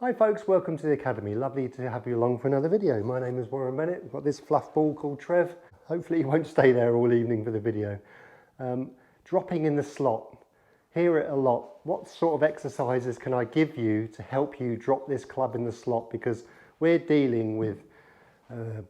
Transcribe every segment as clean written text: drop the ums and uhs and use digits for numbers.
Hi folks, welcome to the Academy. Lovely to have you along for another video. My name is Warren Bennett. We've got this fluff ball called Trev. Hopefully he won't stay there all evening for the video. Dropping in the slot. Hear it a lot. What sort of exercises can I give you to help you drop this club in the slot? Because we're dealing with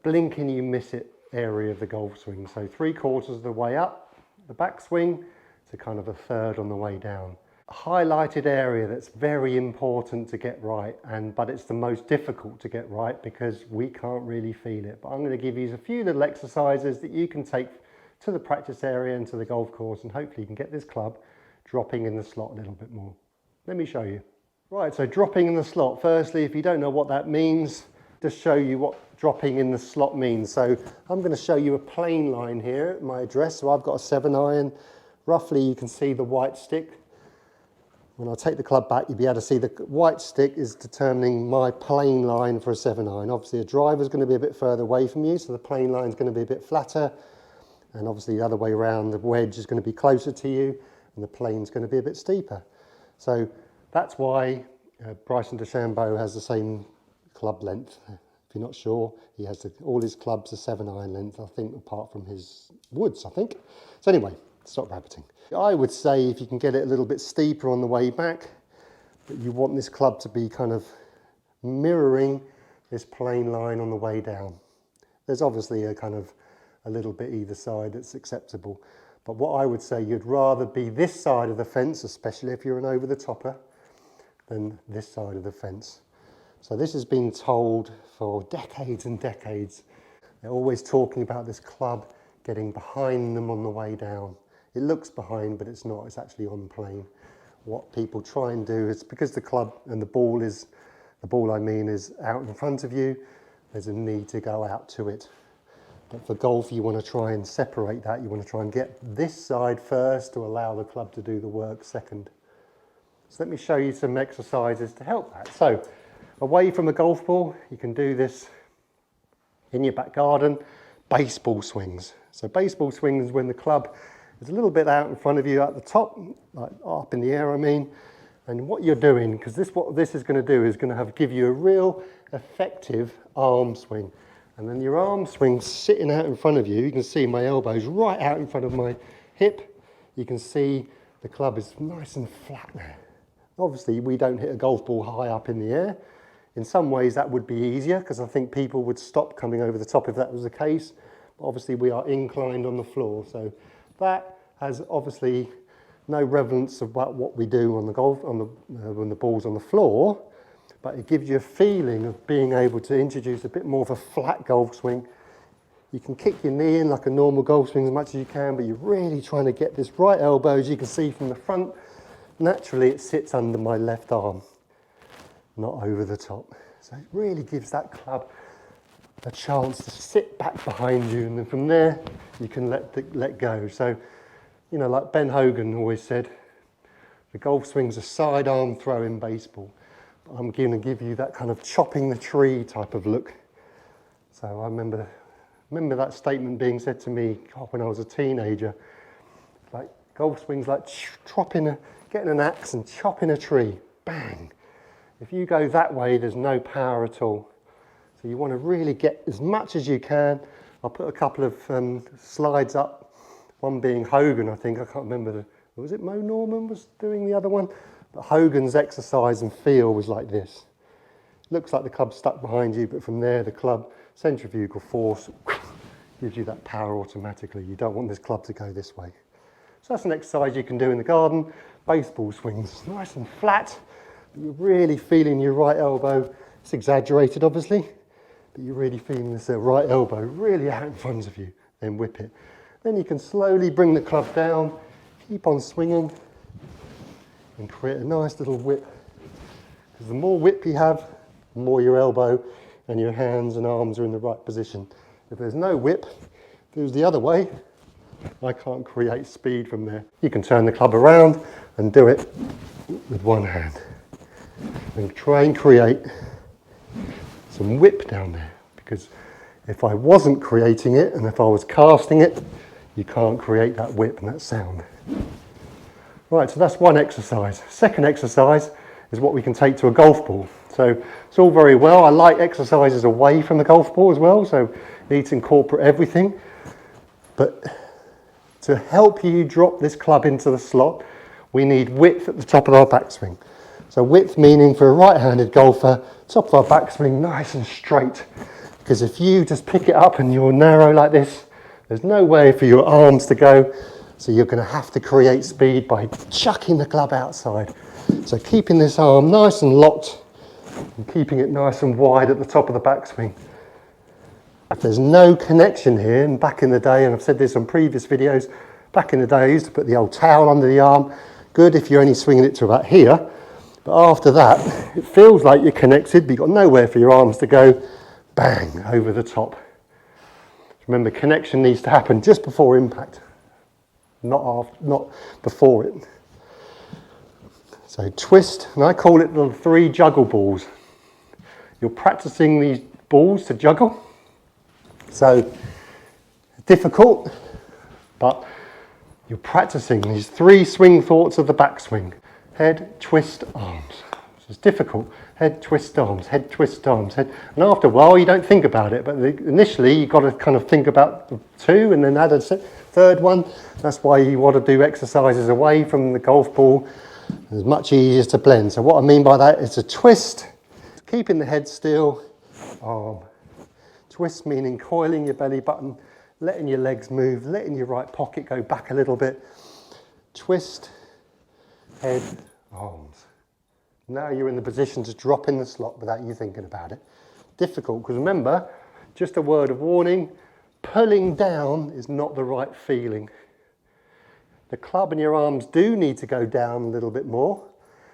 blink and you miss it area of the golf swing. So 3/4 of the way up the backswing to kind of a third on the way down. A highlighted area that's very important to get right, but it's the most difficult to get right because we can't really feel it. But I'm going to give you a few little exercises that you can take to the practice area and to the golf course, and hopefully you can get this club dropping in the slot a little bit more. Let me show you. Right, so dropping in the slot. Firstly, if you don't know what that means, just show you what dropping in the slot means. So I'm going to show you a plane line here at my address. So I've got a 7-iron. Roughly you can see the white stick. When I take the club back, you'll be able to see the white stick is determining my plane line for a 7-iron. Obviously a driver is going to be a bit further away from you, so the plane line is going to be a bit flatter. And obviously the other way around, the wedge is going to be closer to you and the plane is going to be a bit steeper. So that's why Bryson DeChambeau has the same club length. If you're not sure, he has all his clubs are 7-iron length, I think, apart from his woods, I think. So anyway, stop rabbiting. I would say if you can get it a little bit steeper on the way back, but you want this club to be kind of mirroring this plane line on the way down. There's obviously a kind of a little bit either side that's acceptable. But what I would say, you'd rather be this side of the fence, especially if you're an over-the-topper, than this side of the fence. So this has been told for decades and decades. They're always talking about this club getting behind them on the way down. It looks behind, but it's not, it's actually on plane. What people try and do is, because the club and the ball is out in front of you, there's a need to go out to it. But for golf, you want to try and separate that. You want to try and get this side first to allow the club to do the work second. So let me show you some exercises to help that. So away from a golf ball, you can do this in your back garden, baseball swings. So baseball swings when the club is a little bit out in front of you at the top, like up in the air I mean, and what you're doing, because what this is going to do is going to give you a real effective arm swing. And then your arm swing sitting out in front of you, you can see my elbows right out in front of my hip. You can see the club is nice and flat there. Obviously we don't hit a golf ball high up in the air. In some ways that would be easier because I think people would stop coming over the top if that was the case. But obviously we are inclined on the floor, so that has obviously no relevance about what we do on the when the ball's on the floor, but it gives you a feeling of being able to introduce a bit more of a flat golf swing. You can kick your knee in like a normal golf swing as much as you can, but you're really trying to get this right elbow, as you can see from the front. Naturally it sits under my left arm, not over the top. So it really gives that club a chance to sit back behind you, and then from there you can let go. So, you know, like Ben Hogan always said, the golf swing's a sidearm throw in baseball. But I'm going to give you that kind of chopping the tree type of look. So I remember that statement being said to me when I was a teenager. Like golf swings like getting an axe and chopping a tree. Bang! If you go that way, there's no power at all. So you want to really get as much as you can. I'll put a couple of slides up, one being Hogan, I think. I can't remember, was it Mo Norman was doing the other one? But Hogan's exercise and feel was like this. Looks like the club's stuck behind you, but from there the club centrifugal force gives you that power automatically. You don't want this club to go this way. So that's an exercise you can do in the garden. Baseball swings, nice and flat. But you're really feeling your right elbow. It's exaggerated obviously, but you're really feeling this right elbow really out in front of you. Then whip it. Then you can slowly bring the club down, keep on swinging, and create a nice little whip. Because the more whip you have, the more your elbow and your hands and arms are in the right position. If there's no whip, if it was the other way, I can't create speed from there. You can turn the club around and do it with one hand. And try and create some whip down there. Because if I wasn't creating it, and if I was casting it, you can't create that whip and that sound. Right, so that's one exercise. Second exercise is what we can take to a golf ball. So it's all very well. I like exercises away from the golf ball as well, so you need to incorporate everything. But to help you drop this club into the slot, we need width at the top of our backswing. So width meaning for a right-handed golfer, top of our backswing nice and straight. Because if you just pick it up and you're narrow like this, there's no way for your arms to go. So you're going to have to create speed by chucking the club outside. So keeping this arm nice and locked and keeping it nice and wide at the top of the backswing. If there's no connection here, and back in the day, and I've said this on previous videos, back in the day I used to put the old towel under the arm. Good if you're only swinging it to about here. But after that, it feels like you're connected, but you've got nowhere for your arms to go. Bang, over the top. Remember, connection needs to happen just before impact, not before it. So twist, and I call it the 3 juggle balls. You're practicing these balls to juggle. So difficult, but you're practicing these 3 swing thoughts of the backswing. Head, twist, arms. So it's difficult. Head, twist, arms, head, twist, arms, head. And after a while, you don't think about it, but initially you've got to kind of think about the 2 and then add a 3rd one. That's why you want to do exercises away from the golf ball. It's much easier to blend. So what I mean by that is a twist, keeping the head still, arm. Twist meaning coiling your belly button, letting your legs move, letting your right pocket go back a little bit. Twist, head, arms. Now you're in the position to drop in the slot without you thinking about it. Difficult, because remember, just a word of warning, pulling down is not the right feeling. The club and your arms do need to go down a little bit more,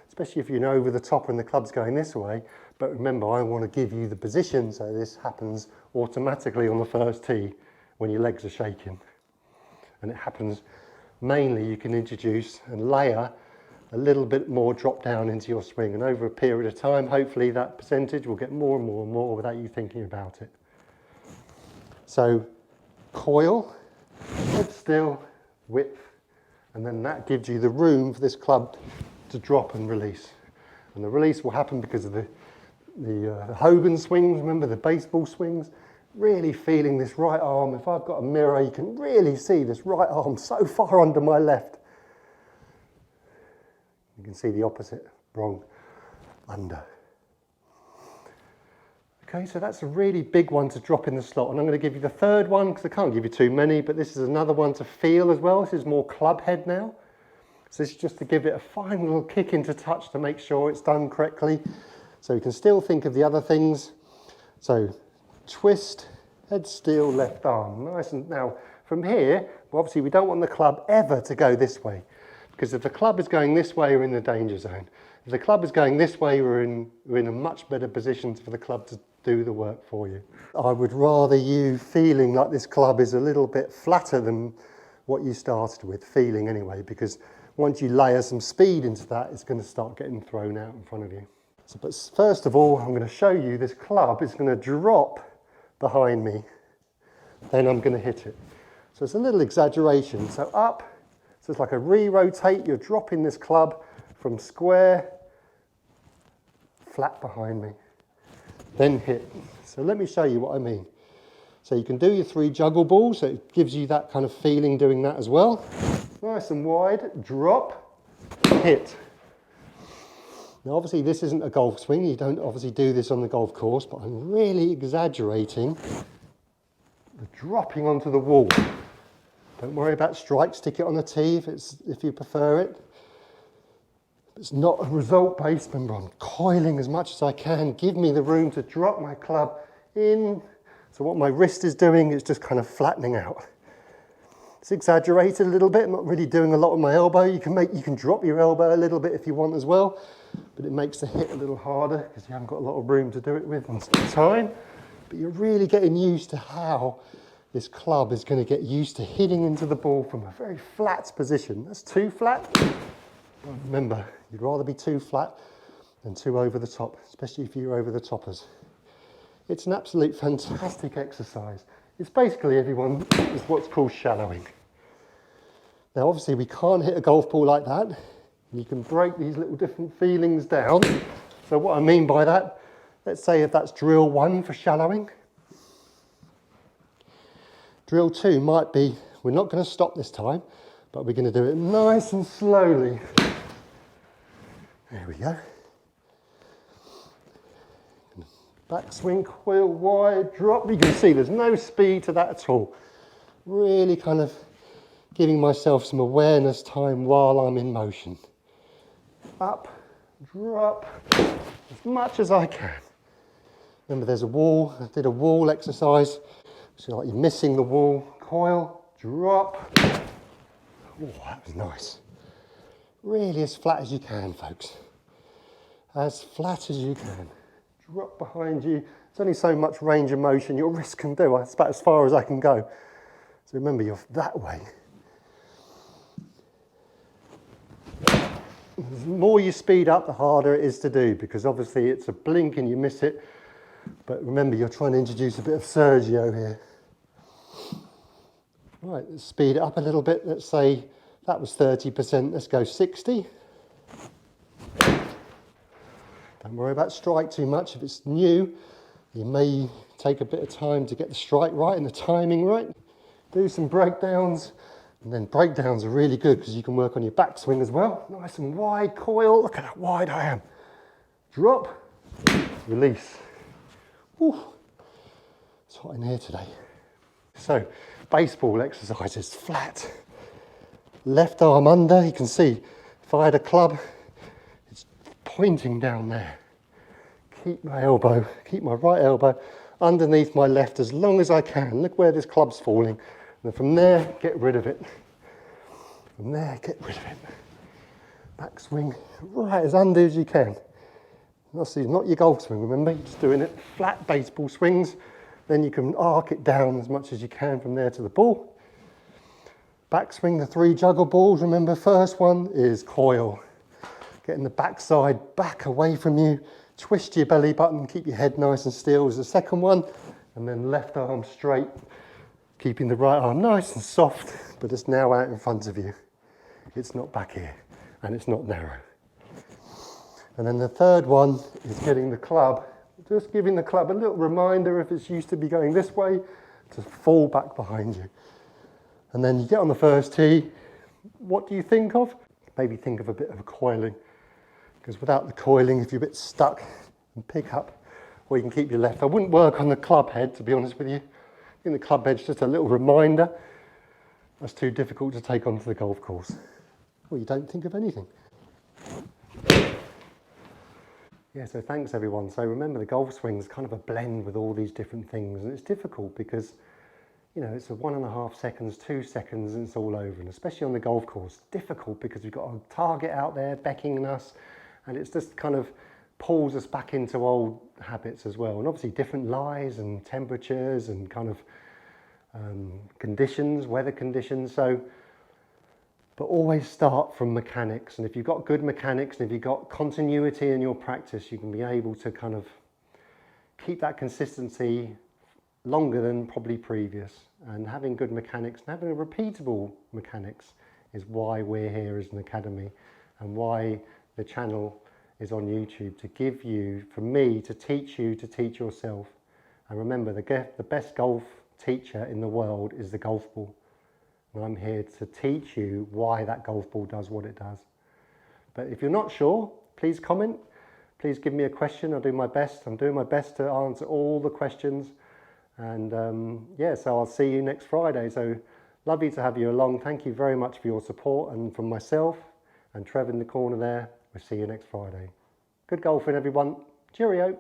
especially if you're over the top and the club's going this way. But remember, I want to give you the position so this happens automatically on the first tee when your legs are shaking. And it happens mainly, you can introduce and layer a little bit more drop down into your swing, and over a period of time hopefully that percentage will get more and more and more without you thinking about it. So coil, head still, width, and then that gives you the room for this club to drop and release. And the release will happen because of the Hogan swings, remember the baseball swings, really feeling this right arm. If I've got a mirror, you can really see this right arm so far under my left. You can see the opposite, wrong, under. Okay, so that's a really big one to drop in the slot. And I'm going to give you the 3rd one, because I can't give you too many, but this is another one to feel as well. This is more club head now. So this is just to give it a fine little kick into touch to make sure it's done correctly. So you can still think of the other things. So twist, head still, left arm. Nice. And now from here, well, obviously we don't want the club ever to go this way. Because if the club is going this way, we're in the danger zone. If the club is going this way, we're in a much better position for the club to do the work for you. I would rather you feeling like this club is a little bit flatter than what you started with, feeling anyway, because once you layer some speed into that, it's going to start getting thrown out in front of you. So, but first of all, I'm going to show you this club is going to drop behind me. Then I'm going to hit it. So it's a little exaggeration. So up. So it's like a re-rotate, you're dropping this club from square, flat behind me, then hit. So let me show you what I mean. So you can do your 3 juggle balls, so it gives you that kind of feeling doing that as well. Nice and wide, drop, hit. Now obviously this isn't a golf swing, you don't obviously do this on the golf course, but I'm really exaggerating the dropping onto the wall. Don't worry about strike, stick it on a tee if you prefer it. It's not a result based, remember I'm coiling as much as I can, give me the room to drop my club in. So what my wrist is doing is just kind of flattening out. It's exaggerated a little bit, I'm not really doing a lot with my elbow. You can drop your elbow a little bit if you want as well, but it makes the hit a little harder because you haven't got a lot of room to do it with and time. But you're really getting used to how this club is going to get used to hitting into the ball from a very flat position. That's too flat. But remember, you'd rather be too flat than too over the top, especially if you're over the toppers. It's an absolute fantastic exercise. It's basically everyone is what's called shallowing. Now obviously we can't hit a golf ball like that You can break these little different feelings down. So what I mean by that, let's say if that's drill 1 for shallowing. Drill 2 might be, we're not going to stop this time, but we're going to do it nice and slowly. There we go. Backswing, coil wide, drop. You can see there's no speed to that at all. Really kind of giving myself some awareness time while I'm in motion. Up, drop, as much as I can. Remember there's a wall, I did a wall exercise. So like you're missing the wall, coil, drop. Oh, that was nice. Really as flat as you can, folks. As flat as you can. Drop behind you. There's only so much range of motion your wrist can do. That's about as far as I can go. So remember, you're that way. The more you speed up, the harder it is to do, because obviously it's a blink and you miss it. But remember, you're trying to introduce a bit of Sergio here. Right, let's speed it up a little bit. Let's say that was 30%. Let's go 60. Don't worry about strike too much. If it's new, you may take a bit of time to get the strike right and the timing right. Do some breakdowns, and then breakdowns are really good because you can work on your backswing as well. Nice and wide coil. Look at how wide I am. Drop, release. Whew. It's hot in here today. So, baseball exercises, flat. Left arm under, you can see if I had a club, it's pointing down there. Keep my elbow, keep my right elbow underneath my left as long as I can. Look where this club's falling. And then from there, get rid of it. From there, get rid of it. Backswing, right as under as you can. Not your golf swing, remember? You're just doing it flat baseball swings. Then you can arc it down as much as you can from there to the ball. Backswing, the 3 juggle balls. Remember, first one is coil. Getting the backside back away from you. Twist your belly button, keep your head nice and still is the second one. And then left arm straight, keeping the right arm nice and soft, but it's now out in front of you. It's not back here, and it's not narrow. And then the third one is getting the club, just giving the club a little reminder if it's used to be going this way, to fall back behind you. And then you get on the first tee, what do you think of? Maybe think of a bit of a coiling, because without the coiling, if you're a bit stuck, and pick up, or you can keep your left. I wouldn't work on the club head, to be honest with you. I think the club head's just a little reminder. That's too difficult to take onto the golf course. Well, you don't think of anything. Yeah, so thanks everyone. So remember, the golf swing's kind of a blend with all these different things, and it's difficult because, you know, it's a 1.5 seconds, 2 seconds, and it's all over. And especially on the golf course, difficult because we've got a target out there beckoning us, and it's just kind of pulls us back into old habits as well. And obviously different lies and temperatures and kind of conditions, weather conditions. So, but always start from mechanics. And if you've got good mechanics and if you've got continuity in your practice, you can be able to kind of keep that consistency longer than probably previous. And having good mechanics and having a repeatable mechanics is why we're here as an academy and why the channel is on YouTube, to give you, for me, to teach you to teach yourself. And remember, the best golf teacher in the world is the golf ball. And I'm here to teach you why that golf ball does what it does. But if you're not sure, please comment. Please give me a question. I'll do my best. I'm doing my best to answer all the questions. And yeah, so I'll see you next Friday. So lovely to have you along. Thank you very much for your support. And from myself and Trev in the corner there, we'll see you next Friday. Good golfing, everyone. Cheerio.